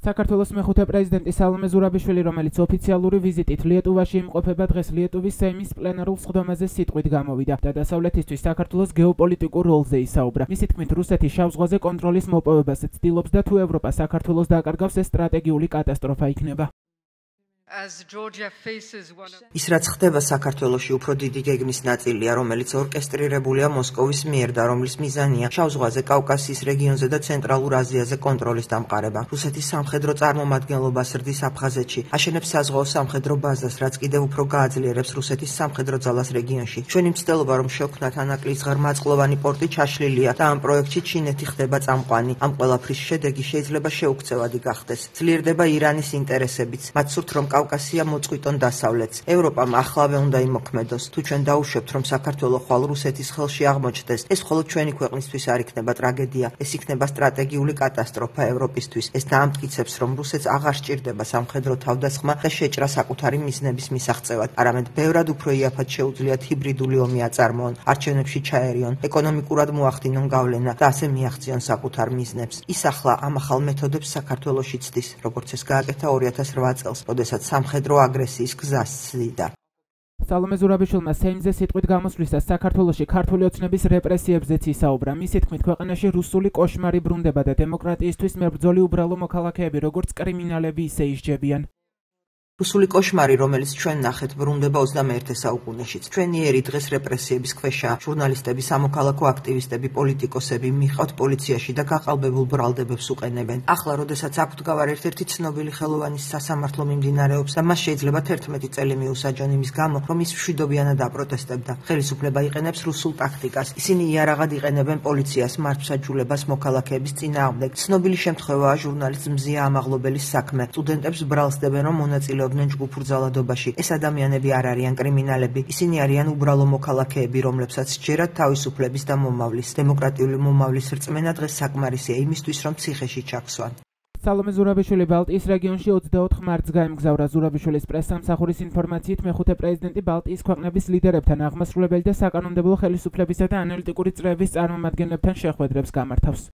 საქართველოს მეხუთე პრეზიდენტი სალომე ზურაბიშვილი, რომელიც ოფიციალური ვიზიტით ლიეტუვაში იმყოფება, დღეს ლიეტუვის სეიმის პლენარულ სხდომაზე სიტყვით გამოვიდა და დასავლეთისთვის საქართველოს გეოპოლიტიკურ როლზე ისაუბრა. მისი თქმით, რუსეთი შავ ზღვაზე კონტროლის მოპოვებას ცდილობს და თუ ევროპა საქართველოს დააკარგავს, ეს სტრატეგიული კატასტროფა იქნება. ის რაც ხდება საქართველოში უფრო დიდი გეგმის ნაწილია, რომელიც ორკესტრირებულია მოსკოვის მიერ და რომლის მიზანია შავ ზღვაზე, კავკასიის რეგიონზე და ცენტრალურ აზიაზე კონტროლის დამყარება. რუსეთის სამხედრო წარმომადგენლობა სრდის აფხაზეთში, აშენებს საზღვაო სამხედრო ბაზას, რაც კიდევ უფრო გააძლიერებს რუსეთის სამხედრო ძალას რეგიონში. ჩვენი მცდელობა, რომ შევქმნათ ანაკლის ღრმაწყლოვანი პორტი, ჩაშლილია და ამ პროექტში ჩინეთი ხდება წამყვანი. ამ ყველაფრის შედეგი შეიძლება შეუქცევადი გახდეს. ძლიერდება ირანის ინტერესებიც, მათ სურთ, რომ კავკასია მოწყვიტონ დასავლეთს. ევროპამ ახლავე უნდა იმოქმედოს. თუ ჩვენ დაუშვებთ, რომ საქართველო ხვალ რუსეთის ხელში აღმოჩნდეს, ეს მხოლოდ ჩვენი ქვეყნისთვის არ იქნება ტრაგედია, ეს იქნება სტრატეგიული კატასტროფა ევროპისთვის. ეს დაამტკიცებს, რომ რუსეთს აღარ სჭირდება სამხედრო თავდასხმა და შეჭრა საკუთარი მიზნების მისაღწევად, არამედ ბევრად უფრო იაფად შეუძლიათ ჰიბრიდული ომი აწარმოონ, არჩევნებში ჩაერიონ, ეკონომიკურად მოახდინონ გავლენა და ასე მიაღწიონ საკუთარ მიზნებს. ის ახლა ამ ახალ მეთოდებს საქართველოში ცდის, როგორც ეს გააკეთა 2008 წელს, როდესაც სამხედრო აგრესიის გზას სცდიდა. სალომე ზურაბიშვილმა სეიმზე სიტყვით გამოსვლისას საქართველოში ქართული ოცნების რეპრესიებზეც ისაუბრა. მისი თქმით, ქვეყანაში რუსული კოშმარი ბრუნდება და დემოკრატიისთვის მებრძოლი უბრალო მოქალაქეები, როგორც კრიმინალები, ისე ისჯებიან. რუსული კოშმარი, რომელიც ჩვენ ნახეთ, ბრუნდება 21 საუკუნეშიც. ჩვენიერი დღეს რეპრესიების ქვეშაა. ჟურნალისტები, სამოქალაქო აქტივისტები, პოლიტიკოსები მიყავთ პოლიციაში და გაყალბებულ ბრალდებებს უყენებენ. ახლა, როდესაც აქ ვდგავარ, ერთ-ერთი ცნობილი ხელოვანის სასამართლო მიმდინარეობს და მას შეიძლება 11 წელი მიუსაჯონ იმის გამო, რომ ის მშვიდობიანად აპროტესტებდა. ხელისუფლება იყენებს რუსულ ტაქტიკას. ისინი იარაღად იყენებენ პოლიციას, მართლმსაჯულებას მოქალაქეების წინააღმდეგ. ცნობილი შემთხვევაა ჟურნალისტ მზია ამაღლობელის საქმე. სტუდენტებს ბრალს დებენ, რომ მონაწილეობდნენ ჯგუფურ ძალადობაში. ეს ადამიანები არ არიან კრიმინალები, ისინი არიან უბრალო მოქალაქეები, რომლებსაც სჯერათ თავისუფლების და მომავლის. დემოკრატიული მომავლის რწმენა დღეს საკმარისია იმისთვის, რომ ციხეში ჩაქვსვან. სალომე ზურაბიშვილი ბალტიის რეგიონში 24 მარტს გაემგზავრა. ზურაბიშვილის პრესსამსახურის ინფორმაციით, მეხუთე პრეზიდენტი ბალტიის ქვეყნების ლიდერებთან, აღმასრულებელი და საკანონმდებლო ხელისუფლებისა და ანალიტიკური წრეების წარმომადგენლებთან შეხვედრებს გამართავს.